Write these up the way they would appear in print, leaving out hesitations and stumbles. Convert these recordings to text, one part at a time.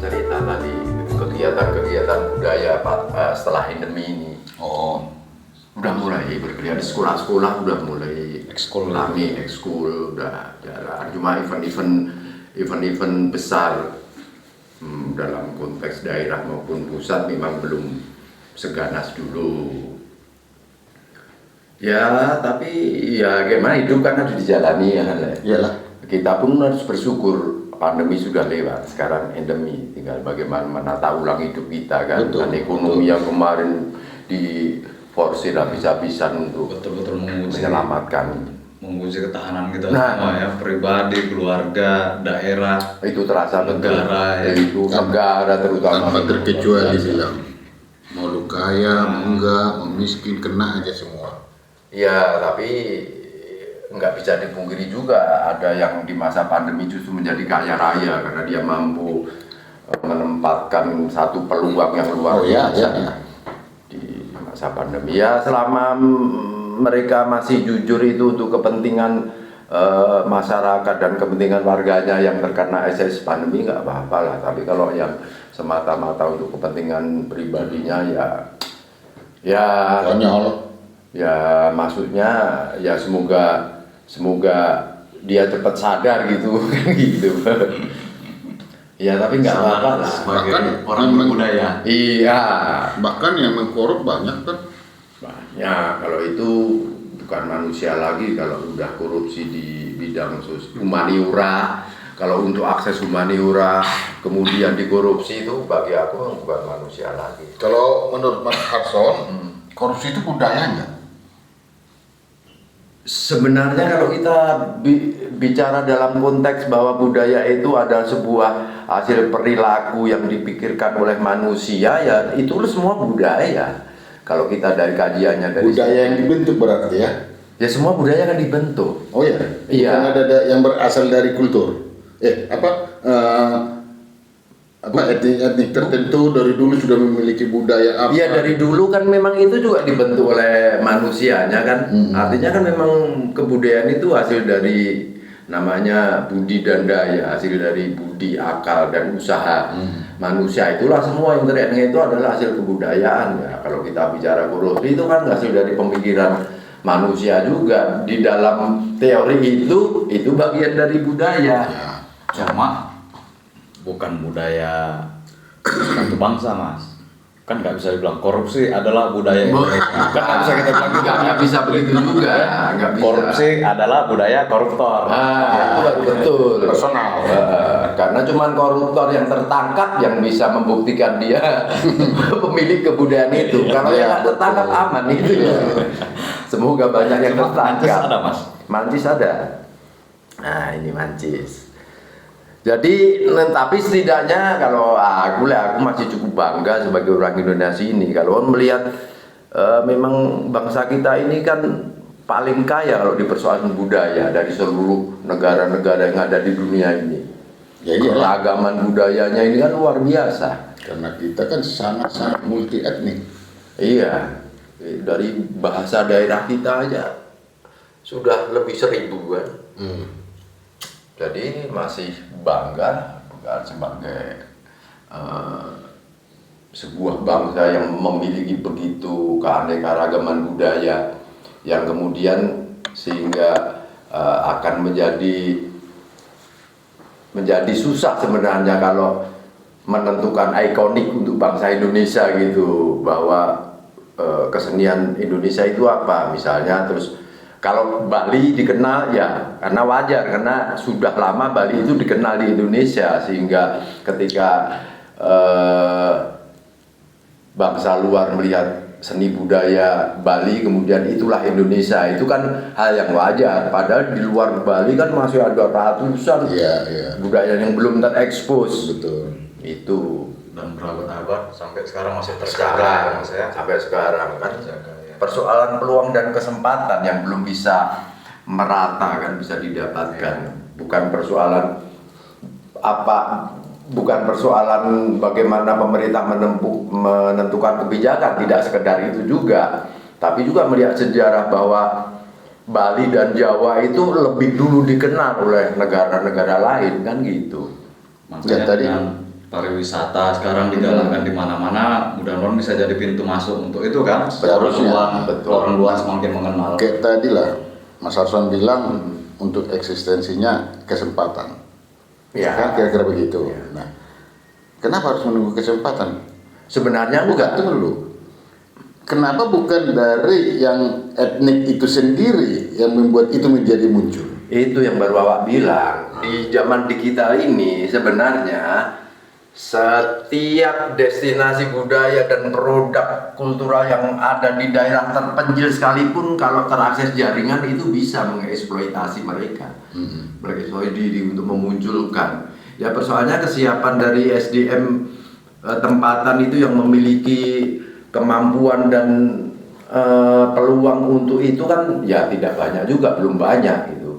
cerita tadi kegiatan-kegiatan budaya setelah endemi ini. Udah mulai berkeliaran di sekolah-sekolah, udah mulai ekskul, udah jalan. Cuma event-event besar dalam konteks daerah maupun pusat memang belum seganas dulu. Ya, tapi ya gimana, hidup kan harus dijalani ya. Iyalah. Kita pun harus bersyukur. Pandemi sudah lewat, sekarang endemi, tinggal bagaimana menata ulang hidup kita kan. Betul, dan ekonomi yang kemarin diforsir habis-habisan untuk menyelamatkan, menguji ketahanan kita semua ya, pribadi, keluarga, daerah, itu terasa negara betul. Itu negara terutama tanpa terkecuali bilang mau lu kaya, mau enggak, mau miskin, kena aja semua. Ya, tapi nggak bisa dipungkiri juga ada yang di masa pandemi justru menjadi kaya raya karena dia mampu menempatkan satu peluang yang luar biasa di masa pandemi. Ya, selama mereka masih jujur itu untuk kepentingan masyarakat dan kepentingan warganya yang terkena SS pandemi, nggak apa-apa lah. Tapi kalau yang semata-mata untuk kepentingan pribadinya ya maksudnya ya semoga dia cepat sadar gitu gitu. Ya, tapi nggak apa-apa lah sebagai orang berbudaya. Iya, bahkan yang mengkorup banyak kan. Banyak. Kalau itu bukan manusia lagi, kalau udah korupsi di bidang humaniora, kalau untuk akses humaniora kemudian dikorupsi, itu bagi aku bukan manusia lagi. Kalau menurut Mas Harson, korupsi itu budaya nggak? Sebenarnya kalau kita bicara dalam konteks bahwa budaya itu adalah sebuah hasil perilaku yang dipikirkan oleh manusia, ya itu semua budaya. Kalau kita dari kajiannya dari budaya yang dibentuk berarti ya? Ya, semua budaya kan dibentuk. Oh ya? Iya. Bukan ada yang berasal dari kultur. Etnik tertentu dari dulu sudah memiliki budaya apa? Iya, dari dulu kan memang itu juga dibentuk oleh manusianya kan. Artinya kan memang kebudayaan itu hasil dari namanya budi dan daya, hasil dari budi, akal dan usaha manusia. Itulah semua yang terkait itu adalah hasil kebudayaan ya. Kalau kita bicara korupsi itu kan hasil dari pemikiran manusia juga. Di dalam teori itu bagian dari budaya. Ya, cuma bukan budaya satu bangsa, Mas. Kan nggak bisa dibilang korupsi adalah budaya Indonesia. Kan nggak bisa kita bilang juga. Nggak bisa begitu juga. Nggak bisa. Korupsi adalah budaya koruptor. Itu betul. Personal. Karena cuma koruptor yang tertangkap yang bisa membuktikan dia pemilik kebudayaan itu. Kalau yang nggak tertangkap aman itu. Semoga banyak yang tertangkap. Mancis ada, Mas? Mancis ada. Nah, ini mancis. Jadi, tapi setidaknya kalau aku masih cukup bangga sebagai orang Indonesia ini. Kalau melihat memang bangsa kita ini kan paling kaya kalau di persoalan budaya dari seluruh negara-negara yang ada di dunia ini. Ya, keragaman budayanya ini kan luar biasa. Karena kita kan sangat-sangat multi etnik. Iya, dari bahasa daerah kita aja sudah lebih 1000 kan. Jadi masih bangga bukan sebagai sebuah bangsa yang memiliki begitu keanekaragaman budaya yang kemudian sehingga akan menjadi susah sebenarnya kalau menentukan ikonik untuk bangsa Indonesia gitu, bahwa kesenian Indonesia itu apa misalnya. Terus kalau Bali dikenal ya karena wajar, karena sudah lama Bali itu dikenal di Indonesia, sehingga ketika bangsa luar melihat seni budaya Bali, kemudian itulah Indonesia. Itu kan hal yang wajar. Padahal di luar Bali kan masih ada ratusan budaya yang belum terekspos. Betul. Itu Dan berabad-abad sampai sekarang masih terjaga sekarang, ya, Mas ya. sampai sekarang kan Terjaga, ya. persoalan peluang dan kesempatan yang belum bisa merata kan bisa didapatkan. Bukan persoalan bukan persoalan bagaimana pemerintah menentukan kebijakan, tidak sekedar itu juga, tapi juga melihat sejarah bahwa Bali dan Jawa itu lebih dulu dikenal oleh negara-negara lain kan gitu. Makanya tadi dengan pariwisata sekarang digalakkan di mana-mana, mudah-mudahan bisa jadi pintu masuk untuk itu kan. Seharusnya, Orang luar semakin mengenal. Kayak tadi lah Mas Arson bilang untuk eksistensinya kesempatan. Ya. Kan kira-kira begitu. Nah, kenapa harus menunggu kesempatan? Sebenarnya Bukan, tunggu dulu. Kenapa bukan dari yang etnik itu sendiri yang membuat itu menjadi muncul? Itu yang baru awak bilang. Di zaman digital ini sebenarnya setiap destinasi budaya dan produk kultural yang ada di daerah terpencil sekalipun kalau terakses jaringan itu bisa mengeksploitasi mereka. Mengeksploitasi diri untuk memunculkan. Ya persoalannya kesiapan dari SDM tempatan itu yang memiliki kemampuan dan peluang untuk itu kan ya tidak banyak juga, belum banyak gitu.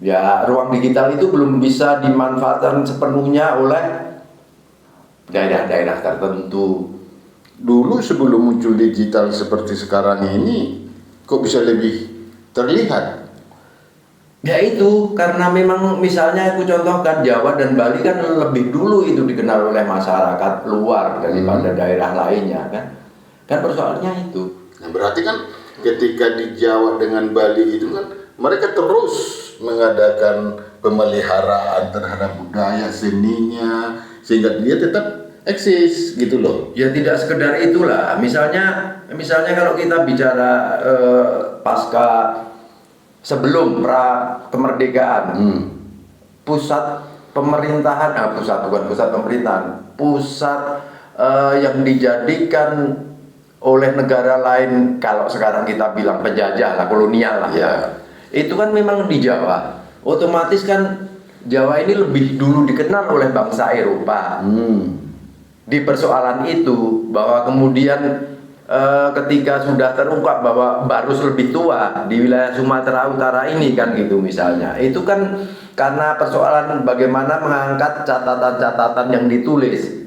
Ya ruang digital itu belum bisa dimanfaatkan sepenuhnya oleh daerah-daerah tertentu. Dulu sebelum muncul digital seperti sekarang ini, kok bisa lebih terlihat? Ya itu karena memang misalnya aku contohkan Jawa dan Bali kan lebih dulu itu dikenal oleh masyarakat luar daripada daerah lainnya kan. Kan persoalannya itu. Nah, berarti kan ketika di Jawa dengan Bali itu kan mereka terus mengadakan pemeliharaan terhadap budaya seninya sehingga dia tetap eksis gitu loh. Ya tidak sekedar itulah. Misalnya kalau kita bicara pasca sebelum pra kemerdekaan, pusat pemerintahan, pusat yang dijadikan oleh negara lain, kalau sekarang kita bilang penjajah lah, kolonial lah ya, itu kan memang di Jawa. Otomatis kan Jawa ini lebih dulu dikenal oleh bangsa Eropa. Di persoalan itu bahwa kemudian ketika sudah terungkap bahwa Barus lebih tua di wilayah Sumatera Utara ini kan gitu misalnya, itu kan karena persoalan bagaimana mengangkat catatan-catatan yang ditulis.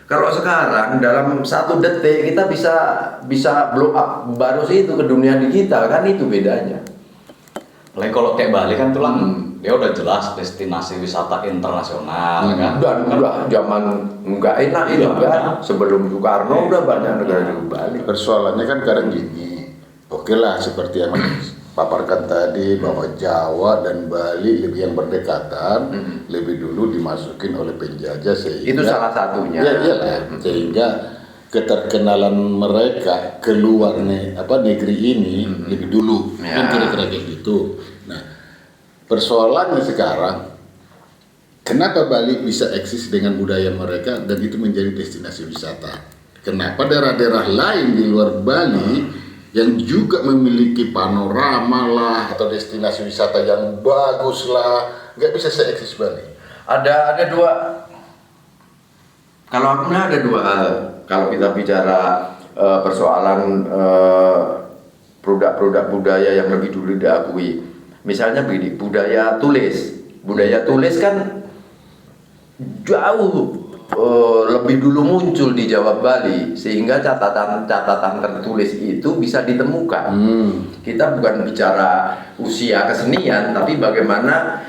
Kalau sekarang dalam 1 detik kita bisa blow up Barus itu ke dunia digital kan, itu bedanya. Apalagi kalau kayak Bali kan tuh dia udah jelas destinasi wisata internasional kan. Dan udah zaman nggak enak itu kan, sebelum Soekarno udah banyak negara di Bali. Persoalannya kan kadang gini, oke lah seperti yang paparkan tadi bahwa Jawa dan Bali lebih yang berdekatan, lebih dulu dimasukin oleh penjajah sehingga Itu salah satunya. Ya iyalah, sehingga keterkenalan mereka keluar negeri ini lebih dulu, kan kira-kira kayak gitu. Nah, persoalannya sekarang, kenapa Bali bisa eksis dengan budaya mereka dan itu menjadi destinasi wisata? Kenapa daerah-daerah lain di luar Bali yang juga memiliki panorama lah atau destinasi wisata yang bagus lah nggak bisa se-eksis Bali? Ada dua. Kalau aku melihat ada dua hal. Kalau kita bicara persoalan produk-produk budaya yang lebih dulu diakui, misalnya begini, budaya tulis kan jauh lebih dulu muncul di Jawa Bali sehingga catatan tertulis itu bisa ditemukan. Kita bukan bicara usia kesenian, tapi bagaimana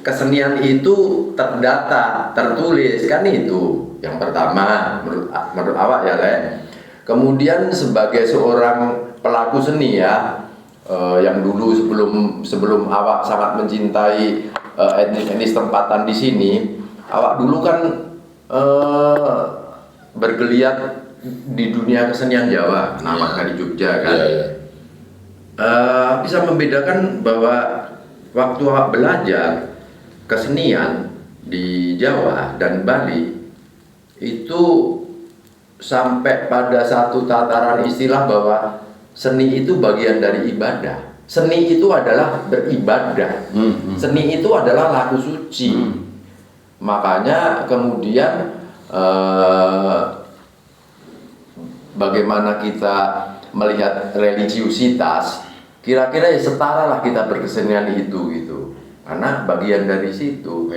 kesenian itu terdata, tertulis kan, itu yang pertama menurut awak ya Le. Kemudian sebagai seorang pelaku seni ya, yang dulu sebelum awak sangat mencintai etnis tempatan di sini, awak dulu kan bergeliat di dunia kesenian Jawa, namanya di Jogja kan. Bisa membedakan bahwa waktu awak belajar kesenian di Jawa dan Bali itu sampai pada satu tataran istilah bahwa seni itu bagian dari ibadah. Seni itu adalah beribadah. Seni itu adalah laku suci. Makanya kemudian bagaimana kita melihat religiusitas, kira-kira ya setara lah kita berkesenian itu gitu. Karena bagian dari situ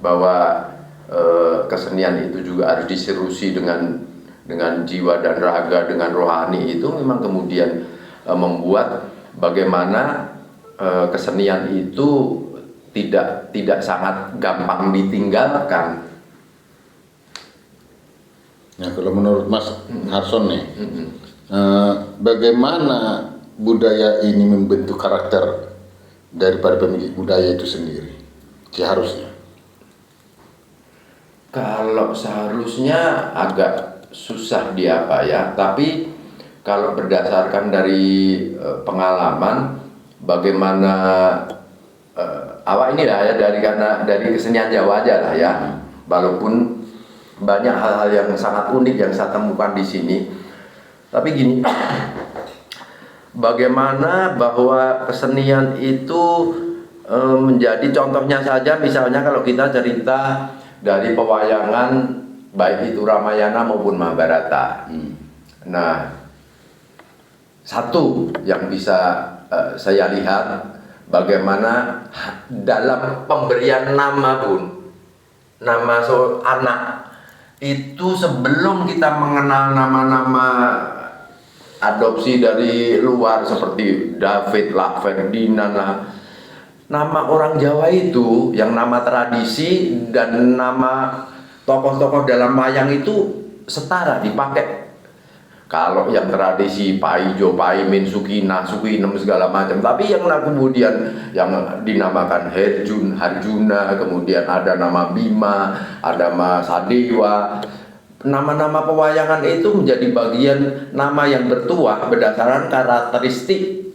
bahwa kesenian itu juga harus diserusi dengan jiwa dan raga, dengan rohani, itu memang kemudian membuat bagaimana kesenian itu tidak sangat gampang ditinggalkan. Nah, kalau menurut Mas Harson nih, bagaimana budaya ini membentuk karakter daripada pemilik budaya itu sendiri? Seharusnya. Kalau seharusnya agak susah tapi kalau berdasarkan dari pengalaman, bagaimana awak ini lah ya, dari kesenian Jawa aja lah ya, walaupun banyak hal-hal yang sangat unik yang saya temukan di sini, tapi gini, bagaimana bahwa kesenian itu menjadi contohnya saja, misalnya kalau kita cerita dari pewayangan baik itu Ramayana maupun Mahabharata. Nah, satu yang bisa saya lihat bagaimana dalam pemberian nama pun, nama anak itu sebelum kita mengenal nama-nama adopsi dari luar seperti David lah, Ferdinand lah, nama orang Jawa itu yang nama tradisi dan nama tokoh-tokoh dalam wayang itu setara dipakai. Kalau yang tradisi Paijo, Paimin, Sukina, Sukinem segala macam, tapi yang kemudian yang dinamakan Harjuna, kemudian ada nama Bima, ada nama Sadewa. Nama-nama pewayangan itu menjadi bagian nama yang bertuah berdasarkan karakteristik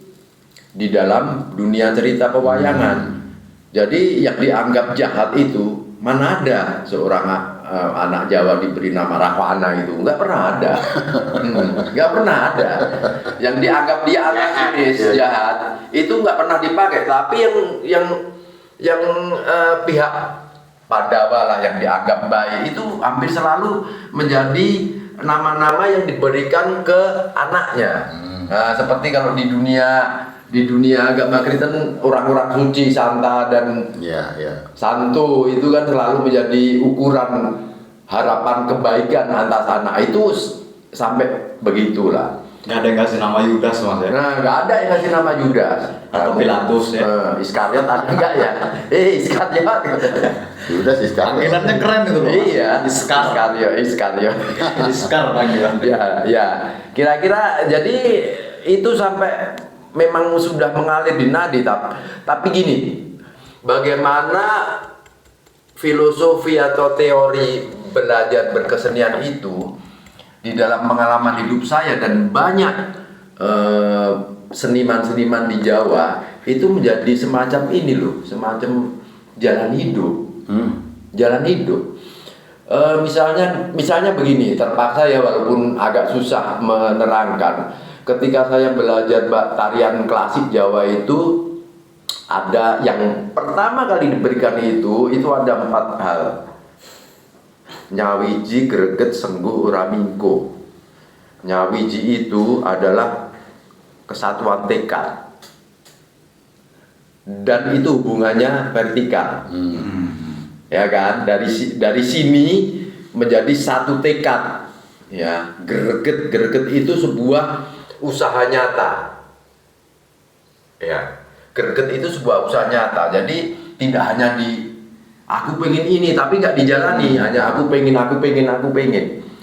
di dalam dunia cerita pewayangan. Jadi yang dianggap jahat itu, mana ada seorang anak Jawa diberi nama Rahwana itu, nggak pernah ada. Nggak pernah ada. Yang dianggap dia anak sinis jahat itu nggak pernah dipakai. Tapi yang pihak Pandawa lah yang dianggap baik itu hampir selalu menjadi nama-nama yang diberikan ke anaknya. Nah, seperti kalau di dunia agama Kristen, orang-orang suci, santa dan santo itu kan selalu menjadi ukuran harapan kebaikan atas anak itu sampai begitulah. Nggak ada yang kasih nama Yudas Mas ya? Nah, nggak ada yang kasih nama Yudas atau Pilatus ya? Iskariot ada enggak ya? Iskariot. Yudas Iskariot. Panggilannya keren itu loh. Iya, Iskariot. Iskar panggilan. Ya. Kira-kira jadi itu sampai memang sudah mengalir di nadi, tapi gini, bagaimana filosofi atau teori belajar berkesenian itu di dalam pengalaman hidup saya dan banyak seniman-seniman di Jawa itu menjadi semacam ini loh, semacam jalan hidup. Jalan hidup. Misalnya begini, terpaksa ya walaupun agak susah menerangkan. Ketika saya belajar tarian klasik Jawa itu ada yang pertama kali diberikan itu ada 4 hal. Nyawiji, greget, sengguh, uramingko. Nyawiji itu adalah kesatuan tekad. Dan itu hubungannya vertikal. Ya kan? Dari sini menjadi satu tekad. Ya, greget itu sebuah usaha nyata. Ya, greget itu sebuah usaha nyata. Jadi tidak hanya aku pengen ini tapi nggak dijalani, hanya aku pengen.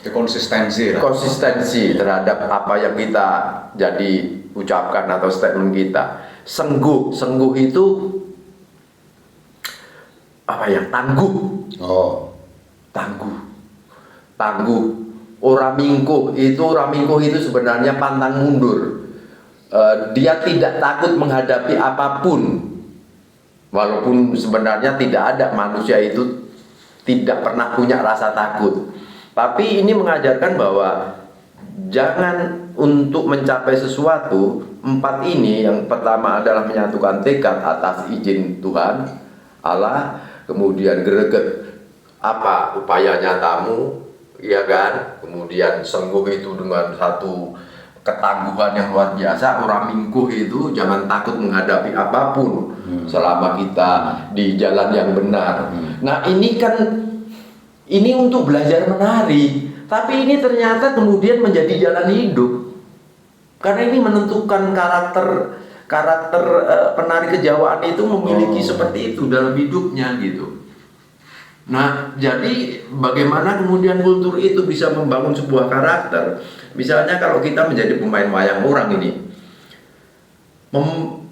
Itu konsistensi terhadap apa yang kita jadi ucapkan atau statement kita. Sengguh itu apa ya? Tangguh. Tangguh. Uramingko itu sebenarnya pantang mundur. Dia tidak takut menghadapi apapun. Walaupun sebenarnya tidak ada manusia itu tidak pernah punya rasa takut. Tapi ini mengajarkan bahwa jangan untuk mencapai sesuatu, 4 ini yang pertama adalah menyatukan tekad atas izin Tuhan Allah, kemudian greget apa upaya nyatamu, ya kan, kemudian sengguh itu dengan satu ketangguhan yang luar biasa. Orang mingguh itu jangan takut menghadapi apapun selama kita di jalan yang benar. Nah ini kan, ini untuk belajar menari, tapi ini ternyata kemudian menjadi jalan hidup, karena ini menentukan karakter penari kejawaan itu memiliki seperti itu dalam hidupnya gitu. Nah, jadi bagaimana kemudian kultur itu bisa membangun sebuah karakter? Misalnya kalau kita menjadi pemain wayang orang ini,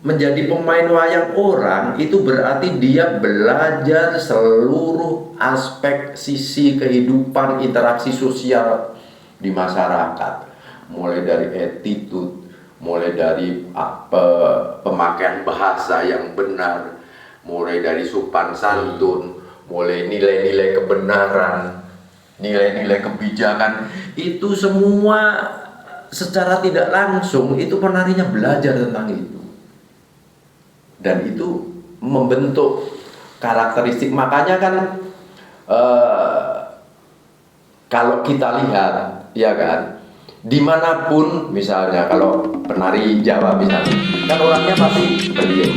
menjadi pemain wayang orang itu berarti dia belajar seluruh aspek sisi kehidupan interaksi sosial di masyarakat, mulai dari attitude, mulai dari pemakaian bahasa yang benar, mulai dari sopan santun, mulai nilai-nilai kebenaran, nilai-nilai kebijakan, itu semua secara tidak langsung itu penarinya belajar tentang itu, dan itu membentuk karakteristik. Makanya kan kalau kita lihat, ya kan, dimanapun misalnya kalau penari Jawa misalnya, kan orangnya pasti beliau